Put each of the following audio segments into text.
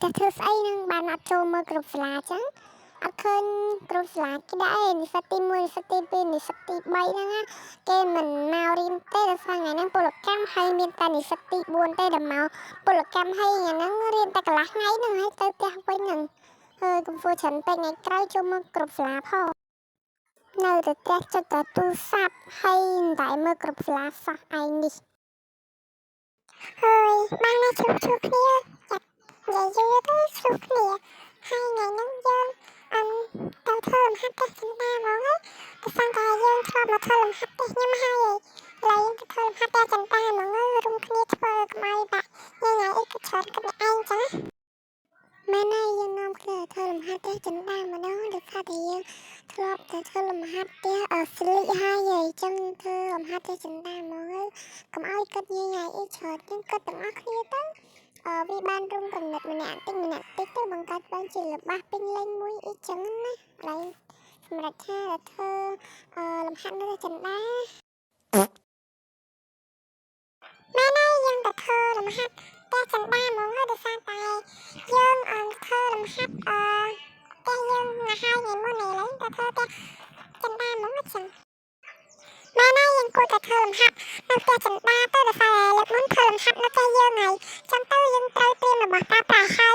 តែធ្វើស្អីនឹងបានអត់ចូលមើលគ្រប់សាលាអញ្ចឹងអត់ឃើញគ្រប់សាលាគេដាក់ឯនិស្សិតទី1និស្សិតទី2និស្សិតទី3ហ្នឹងណាគេមិនមករៀនទេដល់ថ្ងៃហ្នឹងពលកម្មហើយមានតែនិស្សិតទី4ទេដែលមកពលកម្មហើយហ្នឹងរៀនតែកន្លះថ្ងៃហ្នឹងហើយទៅផ្ទះវិញហ្នឹងហើយកុំធ្វើច្រើនពេកថ្ងៃក្រោយចូលមើលគ្រប់សាលាផងនៅតែផ្ទះចុចតែទូរស័ព្ទហើយមិនតែមើលគ្រប់សាលាសោះឯងនេះហើយបានណាជួបគ្នាចាក់និយាយយូរទៅជួបគ្នាហើយថ្ងៃហ្នឹងយើងទៅធ្វើលំហាត់ផ្ទះចិន្តាហ្មងហើយប្រសិនតែយើងធ្លាប់មកធ្វើលំហាត់ផ្ទះខ្ញុំហើយឥឡូវយើងទៅធ្វើលំហាត់ផ្ទះចិន្តាហ្មងរួមគ្នាធ្វើកុំឲ្យបាក់ញ៉ាំអីក៏ច្រើនគ្នាឯងចឹងមែនហើយយើងនាំគ្នាធ្វើលំហាត់ផ្ទះចិន្តាម្ដងដូចថាតែយើងធ្លាប់តែធ្វើលំហាត់ផ្ទះស្លីកហើយអញ្ចឹងធ្វើលំហាត់ផ្ទះចិន្តាហ្មងហើយកុំឲ្យគិតញ៉ាំអីច្រើនយើងគិតទាំងអស់គ្នាទៅវាបានរួមកំណត់ម្នាក់តិចទៅបង្កើតបានជារបស់ពេញលេញមួយអីចឹងណាហើយសម្រាប់ថាធ្វើលំហាត់នៅចិន្តាមែនហើយយើងទៅធ្វើលំហាត់ផ្ទះចិន្តាហ្មងហើយដោយសារតែយើងធ្វើលំហាត់ផ្ទះយើងណាហើយថ្ងៃមុនឥឡូវទៅធ្វើផ្ទះចិន្តាហ្មងចឹងមែនហើយយើងគួរតែធ្វើលំហាត់នៅផ្ទះចិន្តាទៅដោយសារលើកមុនធ្វើលំហាត់នៅផ្ទះយើងហើយចឹងទៅយើងត្រូវត្រៀមរបស់ប្រើប្រាស់ហើយ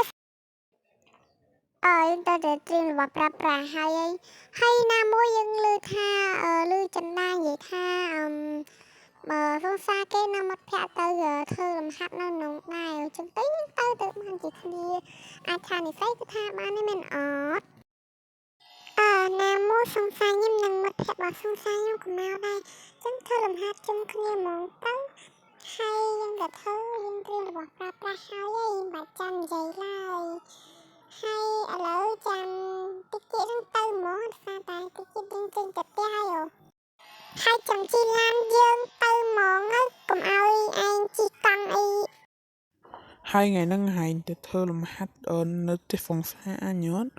យើងទៅត្រៀមរបស់ប្រើប្រាស់ហើយណាមួយយើងឮថាឮចិន្តានិយាយថាសង្សារគេនៅមាត់ភ័ក្រទៅធ្វើលំហាត់នៅក្នុងដែរអញ្ចឹងទៅយើងទៅបានជាគ្នាអាចថានិស័យគឺថាបានទេមែនអត់ណាមួយសង្សារខ្ញុំនឹងមាត់ភ័ក្ររបស់សង្សារខ្ញុំក៏មកដែរអញ្ចឹងធ្វើលំហាត់ជុំគ្នាហ្មងទៅហើយយើងក៏ធ្វើយើងត្រៀមរបស់ប្រើប្រាស់ហើយមិនបាច់ចាំនិយាយឡើយហើយឥឡូវចាំតិចទៀតនឹងទៅហ្មងថាតែតិចទៀតយើងចេញទៅផ្ទះហើយចាំជិះឡានយើងទៅហ្មងហើយកុំឲ្យឯងជិះកង់អីហើយថ្ងៃហ្នឹងហែងទៅធ្វើលំហាត់នៅផ្ទះហ្វុងសាអញយត់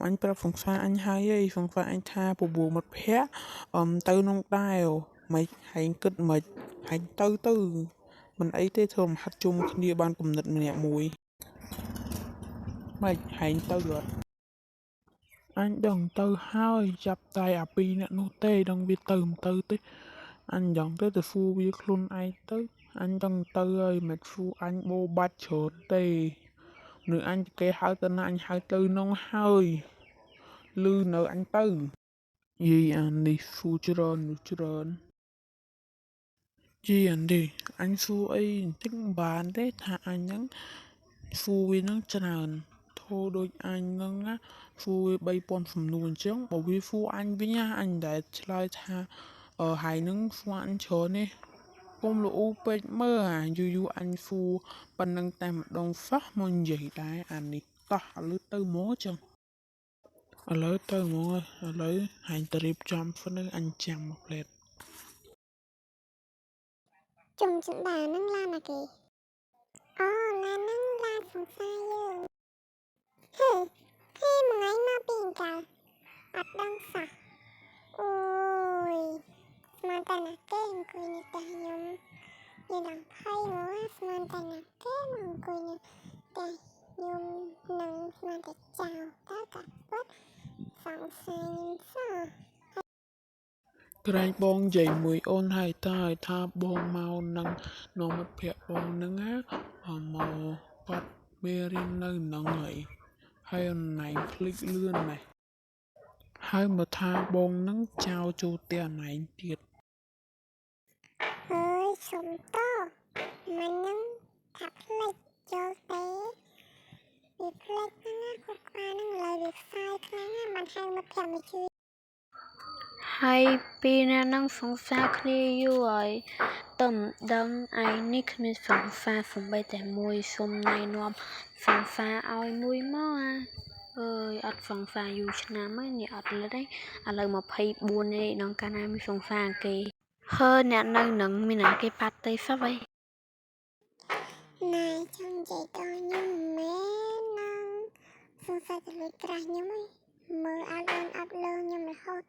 អញប្រាប់ហ្វុងសាអញហើយហ្វុងសាអញថាពពោះមិត្តភ័ក្តិទៅក្នុងដែរមិនហែងគិតមិនហែងទៅមិនអីទេធ្វើលំហាត់ជុំគ្នាបានគំនិតម្នាក់មួយមិនហែងទៅអត់អញដឹងទៅហើយចាប់តែអាពីរអ្នកនោះទេដឹងវាទៅមិនទៅទេអញយ៉ាងទៅហ្វូវាខ្លួនឯងទៅអញដឹងទៅហើយមិនហ្វូអញបោបាច់ច្រើនទេនៅអញគេហៅទៅណាអញហៅទៅនងហើយលឺនៅអញទៅយីអានេះហ្វូច្រើនយីអានេះអញហ្វូអីបន្តិចបានទេថាអញហ្នឹងហ្វូវាហ្នឹងច្រើនធូរដូចអញហ្នឹងណាហ្វូវា3000សំនួរអញ្ចឹងបើវាហ្វូអញវិញណាអញដែលឆ្លើយថាហើយនឹងហ្វូអញច្រើនទេពុំល្អពេកមើលយូរអញហ្វូប៉ុណ្ណឹងតែម្ដងសោះមកនិយាយដែរអានេះតោះឥឡូវទៅមកចឹងឥឡូវទៅហ្មងឥឡូវហែងទៅរៀបចំហ្វនៅអញចាំមកផ្លែតជុំចិន្តាហ្នឹងឡានណាគេឡានហ្នឹងឡានសង្សារយើងមួយថ្ងៃមកពីអង្កលអត់ដឹងសោះអូយស្មានតែណាគេអង្គុយនៅផ្ទះខ្ញុំយើងដល់ភ័យមកស្មានតែណាគេមកអង្គុយនៅផ្ទះខ្ញុំនឹងស្មានតែចៅតើកាត់ពុតសង្សារខ្ញុំសោះក្រែងបងនិយាយមួយអូនហើយថាបងមកនឹងនំមិត្តភ័ក្ដិបងហ្នឹងណាមកគាត់មេរៀននៅនឹងហើយអូនណៃភ្លេចលឿនណាស់ហើយមកថាបងហ្នឹងចោលចូលផ្ទះណៃទៀតហើយសុំតមិញហ្នឹងថាភ្លេចចូលទេវាភ្លេចហ្នឹងណាគាត់ខ្វាហ្នឹងឡើយវាខ្សែខ្លាំងណាស់បានហៅមិត្តភក្តិមកជួយហើយពីអ្នកនឹងសង្សារគ្នាយូរហើយតែមិនដឹងឯងនេះគ្មានសង្សារសំបីតែមួយសុំណែនាំសង្សារឲ្យមួយមកអើយអត់សង្សារយូរឆ្នាំហើយនេះអត់លិតទេឥឡូវ24នេះដល់កាលណាមានសង្សារគេហើយអ្នកនៅនឹងមានណាគេប៉ាត់ទេសោះហីណែចង់និយាយតខ្ញុំមែននឹងសង្សារតែលួចក្រាស់ខ្ញុំហីមើលអត់លឺខ្ញុំរហូត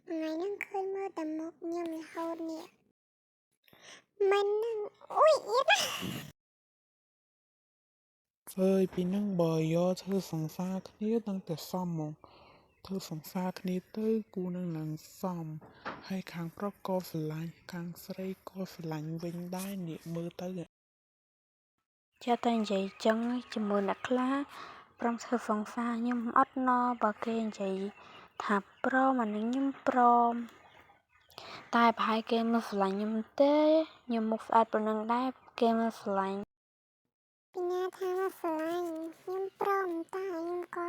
ថ្ងៃហ្នឹងឃើញមើលតែមុខខ្ញុំរហូតនេះមិនហ្នឹងអូយយេ ơi vì nâng bờ do thơ sẵn xa khíaตั้งแต่ซ่อมมองเธอสงสารคณิตเตอร์กูนั่งหลังซ่อมให้คางประกอบสลายคางสไลก็สลายวิ่งได้เนี่ยมือเตอร์ cho ta vậy chân cho mưa nặc lá trong thơ phong pha nhưng ớt no bà kê vậy thạp pro mà nín nhưng pro tai bài kê mà phải nhưng tế nhưng một ai bên năng đai kê mà phải ពីណាថាស្រឡាញ់ខ្ញុំព្រមតែខ្ញុំក៏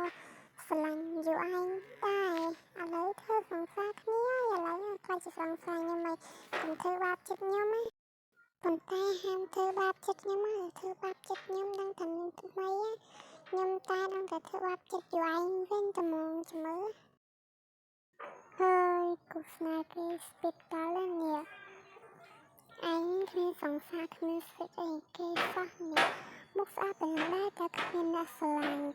ស្រឡាញ់យូរឯងដែរឥឡូវធ្វើសង្សារគ្នាឥឡូវខ្លាចជាសង្សារខ្ញុំហើយកុំធ្វើបាបចិត្តខ្ញុំណាប៉ុន្តែហាមធ្វើបាបចិត្តខ្ញុំណាធ្វើបាបចិត្តខ្ញុំដឹងតែមានថ្មីខ្ញុំតែដឹងតែធ្វើបាបចិត្តយូរឯងវិញតែមកចាំមើលហើយគូស្នេហ៍គេស្ពីតដល់នេះឯងគ្នាសង្សារគ្នាស្អីគេសោះនេះមុខស្អាតប៉ុណ្ណាតែគ្មានអ្នកស្រឡាញ់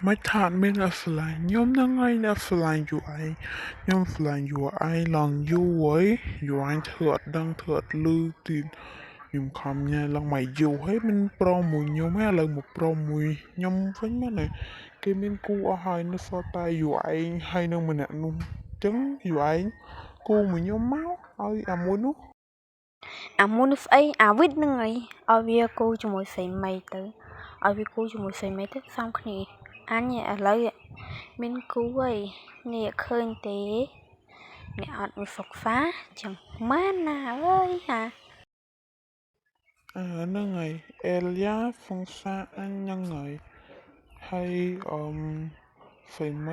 ไม่ทานไม่ละสลายยอมนั่งไงละสลายอยู่ไอยอมสลายอยู่ไอลองอยู่ไว้อยู่ไอเถิดดังเถิดลือตีนยมคำเนี่ยลองไม่อยู่ให้มันโปรมวยยมแม่เลยหมดโปรมวยยมเฟ้นมาเลยเกมินกูอาหารนึกสตายอยู่ไอให้นึงมันเนี่ยนุ่มจังอยู่ไอกูเหมือนยมเมาเอาอ่ะมุนุ muốn ấy vít nữa ấy ở bia cô cho mỗi xây mày tới ở bia cô cho mỗi xây mày tới xong khi anh nhẹ lấy mình cú ấy nè khơi tế nè ọt một phọc phá chẳng má nào ơi hả นั่นไงเอลยาฟงซาอันยังไงให้ใส่ไหม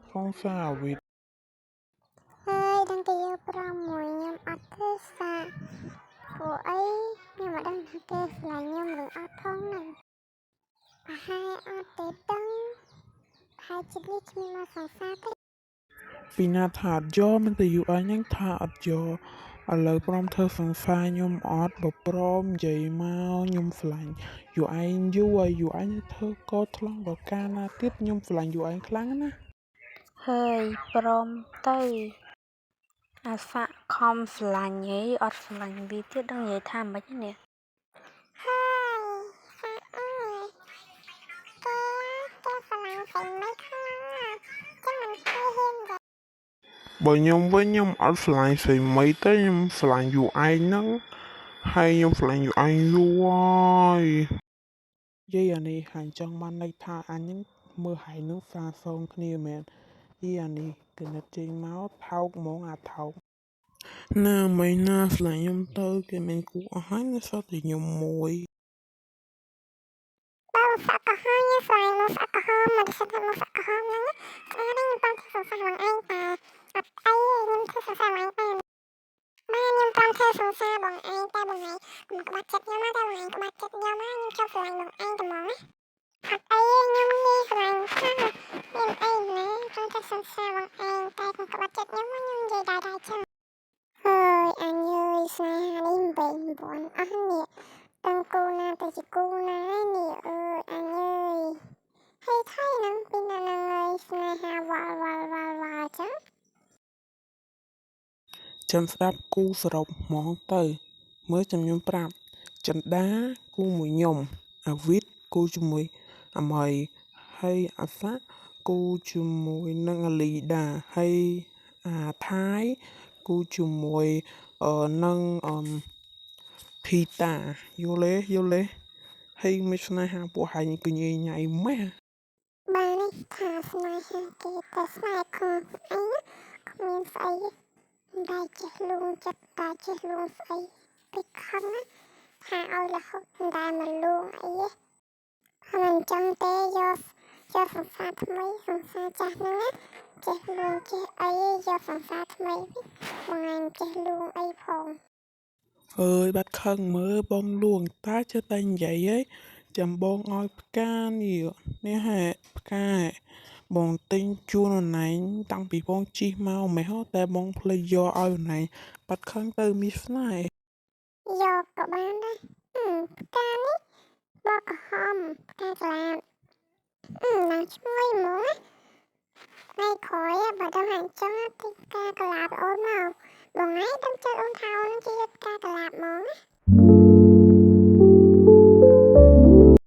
ฟงซาวิด ហើយដឹងតែយកប្រមួយខ្ញុំអត់ធ្វើសាព្រោះអីខ្ញុំមិនដឹងថាគេស្រឡាញ់ខ្ញុំឬអត់ផងហ្នឹងប្រហែលអត់ទេដឹងហើយជិតនេះគ្មានមកសង្សារទេ ពីណាថាអត់យកមិនទៅយូរអញហ្នឹងថាអត់យកឥឡូវព្រមធ្វើសង្សារខ្ញុំអត់បើព្រមនិយាយមកខ្ញុំស្រឡាញ់យូរឯងយូរហើយយូរអញធ្វើកោថ្លង់ដល់ការណាទៀតខ្ញុំស្រឡាញ់យូរឯងខ្លាំងណាស់ hơi prom tới phạ không lành ấy ọt lành vì tiết đang nhảy tham mấy nè ហើយហ្វាអើយគេស្រឡាញ់ពេញមិនខ្លាំងចឹងមិនគេហ៊ានទេ បើខ្ញុំវិញខ្ញុំអត់ស្រឡាញ់ស្រីមីទេខ្ញុំស្រឡាញ់យូរឯងហ្នឹងហើយខ្ញុំស្រឡាញ់យូរឯងយូរហើយយាយអានេះហាញចង់បានន័យថាអញហ្នឹងមើលហើយនឹងសាសងគ្នាមែនយាយអានេះគណិតចេញមកថោកហ្មងអាថោកណាមិនណាស្រឡាញ់ខ្ញុំទៅគេមិនគួរអស់ហើយនៅសតតែខ្ញុំមួយ បើសាក់កំហឹងស្រាយមកសាក់កំហឹងមកសិតមកសាក់កំហឹងហ្នឹងស្អាតហ្នឹងខ្ញុំធ្វើសង្សារបងឯងតែអត់អីខ្ញុំធ្វើសង្សារបងឯងតែខ្ញុំតាមធ្វើសង្សារបងឯងតែបងឯងកុំក្បត់ចិត្តខ្ញុំណាតែបងឯងក្បត់ចិត្តខ្ញុំណាខ្ញុំចង់ស្រឡាញ់បងឯងតែហ្មងណាអត់អីខ្ញុំនិយាយស្រឡាញ់ថាមានអីណាចង់តែសង្សារបងឯងតែកុំក្បត់ចិត្តខ្ញុំខ្ញុំនិយាយដែរចឹងហើយអញអើយស្នេហានេះបែបបនអស់នេះតាំងគូណាទៅជាគូណានេះអើយអញអើយ ហើយថៃនឹងពីណានឹងអើយស្នេហាវល់ចឹង ចាំស្ដាប់គូសរុបហ្មងទៅមើលចាំខ្ញុំប្រាប់ចិន្តាគូមួយខ្ញុំអាវិតគូជាមួយអាម៉ៃហើយអាសាគូជាមួយនឹងអាលីដាហើយអាថៃគូជាមួយនឹងភីតាយល់ទេហើយមិនស្នេហាពួកហាញគញញ៉ៃម៉ែ បាននេះថាស្នេហាគេតែស្នេហ៍ខ្លួនអីគ្មានស្អីតែចេះលួងចិត្តតែចេះលួងស្អីពីខំណាថាឲ្យរហូតតែមកលួងអីហ្នឹងចឹងទេយកសង្សារថ្មីសង្សារចាស់ហ្នឹងណាចេះលួងចេះអីយកសង្សារថ្មីបងឯងចេះលួងអីផង អើយបាត់ខឹងមើលបងលួងតាចេះតែនិយាយឯងចាំបងឲ្យផ្កានេះហ่ะផ្កាបងទិញជូនអូនឯងតាំងពីបងជិះមកមិនហ៎តែបងភ្លេចយកឲ្យអូនឯងបាត់ខឹងទៅមានស្នេហ៍ យកក៏បានដែរផ្កានេះបកក្រហមផ្កាស្លាបណាឈ្ងុយហ្មងណាថ្ងៃក្រោយបើដឹងអញ្ចឹងទីផ្កាកន្លាបអូនមកបងឯងដឹងចិត្តអូនថាអូនជាផ្កាកន្លាបហ្មងណា